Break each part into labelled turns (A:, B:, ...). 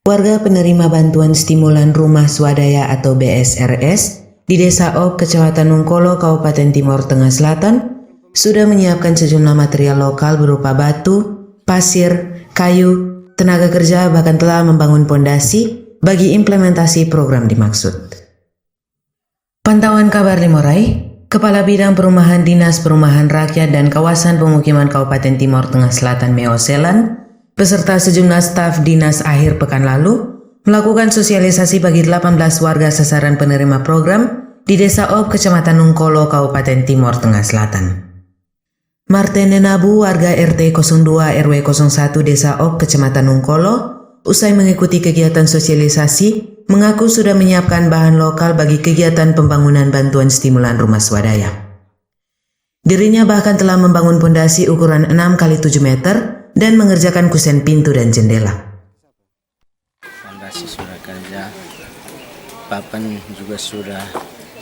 A: Warga penerima bantuan stimulan rumah swadaya atau BSRS di Desa Op, Kecamatan Nungkolo, Kabupaten Timor Tengah Selatan sudah menyiapkan sejumlah material lokal berupa batu, pasir, kayu, tenaga kerja, bahkan telah membangun pondasi bagi implementasi program dimaksud. Pantauan kabar Limorai, Kepala Bidang Perumahan Dinas Perumahan Rakyat dan Kawasan Pemukiman Kabupaten Timor Tengah Selatan Meoselan beserta sejumlah staf dinas akhir pekan lalu melakukan sosialisasi bagi 18 warga sasaran penerima program di Desa Op, Kecamatan Nungkolo, Kabupaten Timor Tengah Selatan. Martene Nabu, warga RT 02 RW 01 Desa Op, Kecamatan Nungkolo, usai mengikuti kegiatan sosialisasi, mengaku sudah menyiapkan bahan lokal bagi kegiatan pembangunan bantuan stimulan rumah swadaya. Dirinya bahkan telah membangun pondasi ukuran 6 x 7 meter dan mengerjakan kusen pintu dan jendela.
B: Fondasi sudah kerja, papan juga sudah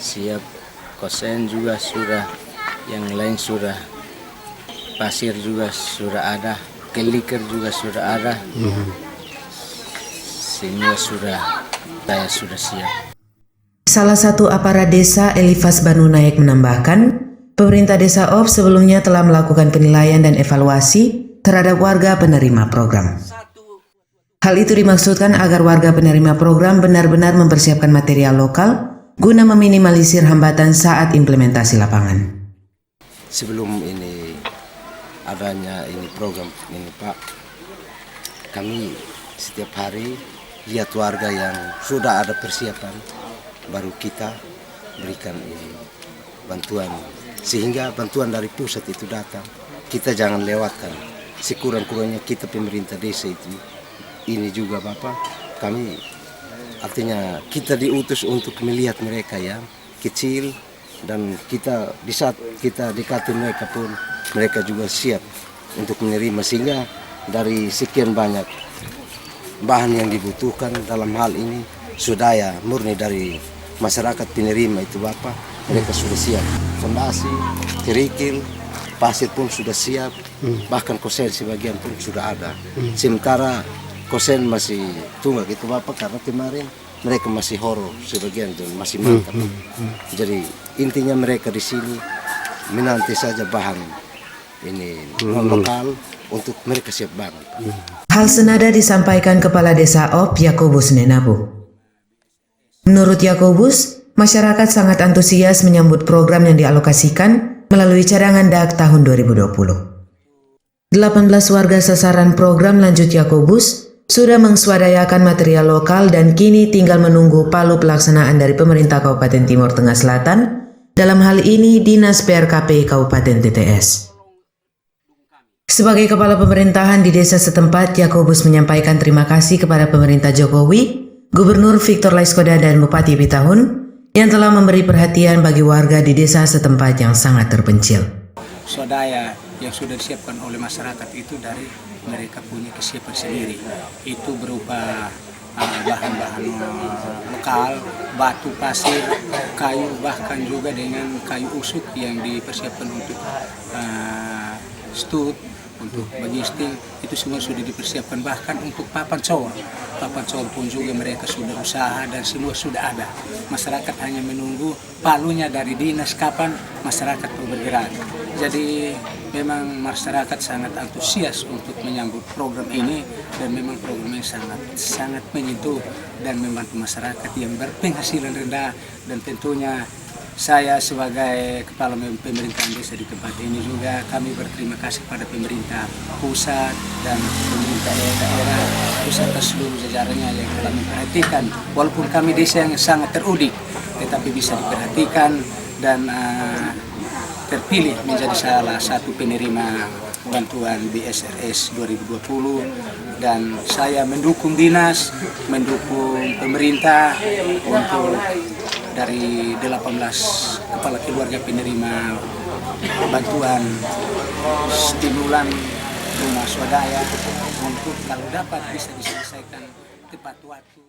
B: siap, kosen juga sudah, yang lain sudah, pasir juga sudah ada, keliker juga sudah ada, semua saya sudah siap.
A: Salah satu aparat desa, Elifas Banu Naik, menambahkan, pemerintah Desa Op sebelumnya telah melakukan penilaian dan evaluasi terhadap warga penerima program. Hal itu dimaksudkan agar warga penerima program benar-benar mempersiapkan material lokal guna meminimalisir hambatan saat implementasi lapangan.
B: Sebelum ini adanya ini program ini Pak, kami setiap hari lihat warga yang sudah ada persiapan, baru kita berikan ini bantuan, sehingga bantuan dari pusat itu datang, kita jangan lewatkan. Sekurang-kurangnya kita pemerintah desa itu, ini juga Bapak, kami artinya kita diutus untuk melihat mereka yang kecil, dan kita di saat kita dekati mereka pun mereka juga siap untuk menerima, sehingga dari sekian banyak bahan yang dibutuhkan dalam hal ini swadaya murni dari masyarakat penerima itu Bapak, mereka sudah siap, fondasi, kerikil, pasir pun sudah siap, bahkan kosen sebagian pun sudah ada. Sementara kosen masih tunggak itu Bapak, karena kemarin mereka masih horo sebagian dan masih mantap. Jadi intinya mereka di sini menanti saja bahan ini lokal untuk mereka siap banget.
A: Hal senada disampaikan Kepala Desa Op, Yakobus Nenabu. Menurut Yakobus, masyarakat sangat antusias menyambut program yang dialokasikan melalui cadangan DAK tahun 2020. 18 warga sasaran program, lanjut Yakobus, sudah mengswadayakan material lokal dan kini tinggal menunggu palu pelaksanaan dari pemerintah Kabupaten Timor Tengah Selatan, dalam hal ini Dinas PRKP Kabupaten TTS. Sebagai kepala pemerintahan di desa setempat, Yakobus menyampaikan terima kasih kepada pemerintah Jokowi, Gubernur Victor Laiskodat dan Bupati Pitahun yang telah memberi perhatian bagi warga di desa setempat yang sangat terpencil.
C: Swadaya yang sudah disiapkan oleh masyarakat itu dari mereka punya kesiapan sendiri. Itu berupa bahan-bahan lokal, batu, pasir, kayu, bahkan juga dengan kayu usuk yang dipersiapkan untuk stud, untuk bagisting, itu semua sudah dipersiapkan. Bahkan untuk papan cor pun juga mereka sudah usaha dan semua sudah ada. Masyarakat hanya menunggu palunya dari dinas kapan masyarakat bergerak. Jadi memang masyarakat sangat antusias untuk menyambut program ini, dan memang programnya sangat menyentuh dan membantu masyarakat yang berpenghasilan rendah. Dan tentunya saya sebagai kepala pemerintahan desa di tempat ini juga kami berterima kasih pada pemerintah pusat dan pemerintah daerah beserta seluruh jajarannya yang telah memperhatikan. Walaupun kami desa yang sangat terudik, tetapi bisa diperhatikan dan terpilih menjadi salah satu penerima bantuan BSRS 2020. Dan saya mendukung dinas, mendukung pemerintah untuk dari 18 kepala keluarga penerima bantuan stimulan rumah swadaya untuk kalau dapat bisa diselesaikan tepat waktu.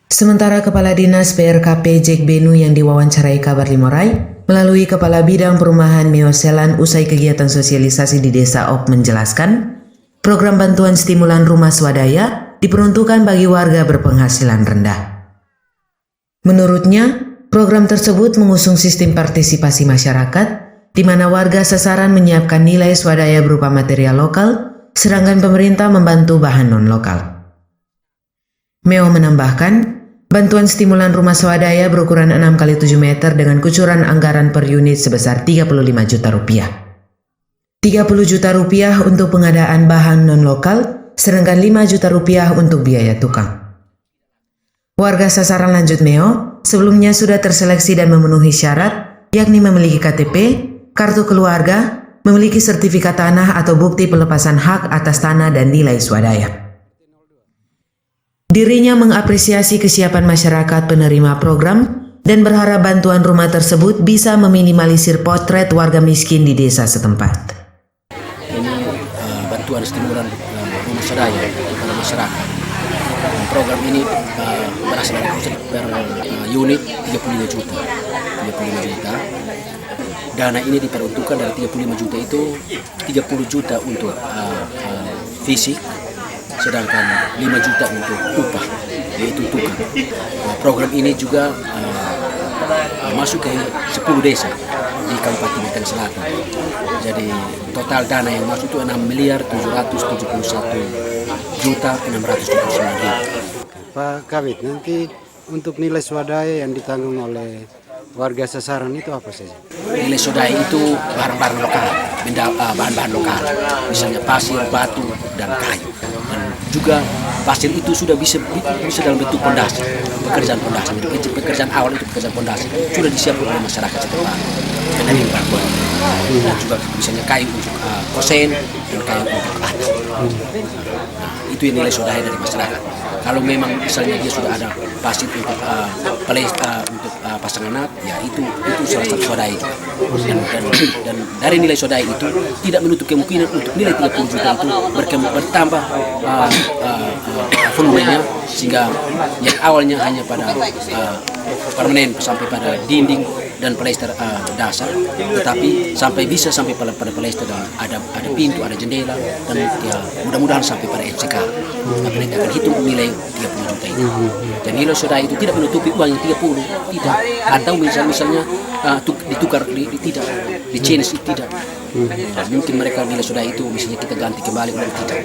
A: Sementara Kepala Dinas PRKP Jack Benu yang diwawancarai kabar Limorai melalui Kepala Bidang Perumahan Meoselan usai kegiatan sosialisasi di Desa Op menjelaskan, program bantuan stimulan rumah swadaya diperuntukkan bagi warga berpenghasilan rendah. Menurutnya, program tersebut mengusung sistem partisipasi masyarakat, di mana warga sasaran menyiapkan nilai swadaya berupa material lokal, sedangkan pemerintah membantu bahan non-lokal. Meo menambahkan, bantuan stimulan rumah swadaya berukuran 6x7 meter dengan kucuran anggaran per unit sebesar 35 juta rupiah. 30 juta rupiah untuk pengadaan bahan non-lokal, sedangkan 5 juta rupiah untuk biaya tukang. Warga sasaran, lanjut Meo, sebelumnya sudah terseleksi dan memenuhi syarat, yakni memiliki KTP, kartu keluarga, memiliki sertifikat tanah atau bukti pelepasan hak atas tanah dan nilai swadaya. Dirinya mengapresiasi kesiapan masyarakat penerima program dan berharap bantuan rumah tersebut bisa meminimalisir potret warga miskin di desa setempat.
D: Ini bantuan stimulan rumah swadaya kepada masyarakat. Program ini berasal dari pusat per unit 35 juta. Dana ini diperuntukkan dari 35 juta itu 30 juta untuk fisik, sedangkan 5 juta untuk upah, yaitu tukang. Program ini juga masuk ke 10 desa di Kabupaten Bintang Selatan. Jadi total dana yang masuk itu 6.771.629.000.
E: Pak Kabit, nanti untuk nilai swadaya yang ditanggung oleh warga sasaran itu apa saja?
D: Nilai swadaya itu barang-barang lokal, bahan-bahan lokal, misalnya pasir, batu, dan kayu. Dan juga pasir itu sudah bisa dalam bentuk pondasi, pekerjaan pondasi. Jadi pekerjaan awal itu pekerjaan pondasi sudah disiapkan oleh masyarakat setempat. Penerima bantuan. Dan juga misalnya kayu untuk kosen dan kayu untuk adat. Itu yang nilai swadaya dari masyarakat. Kalau memang misalnya dia sudah ada pasir untuk untuk pasangan anak, ya itu salah satu swadaya. Dan dari nilai swadaya itu tidak menutup kemungkinan untuk nilai 30 juta itu bertambah volumenya, sehingga yang awalnya hanya pada permanen sampai pada dinding dan plester dasar, tetapi sampai pada plester dan ada pintu, ada jendela, dan ya, mudah-mudahan sampai pada FCK. Tapi nanti akan hitung nilai 30 juta itu. Dan nilai swadaya itu tidak menutupi uang yang 30, tidak. Atau misalnya ditukar, tidak, di change tidak. Mungkin mereka nilai swadaya itu misalnya kita ganti kembali, uang tidak.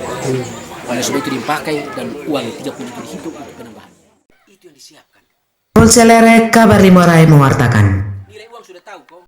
D: Nilai swadaya itu dipakai dan uang 30 itu dihitung untuk penambahan. Itu yang disiapkan.
A: Polselere Kabar Limorai mewartakan.
D: Nilai uang sudah tahu kok.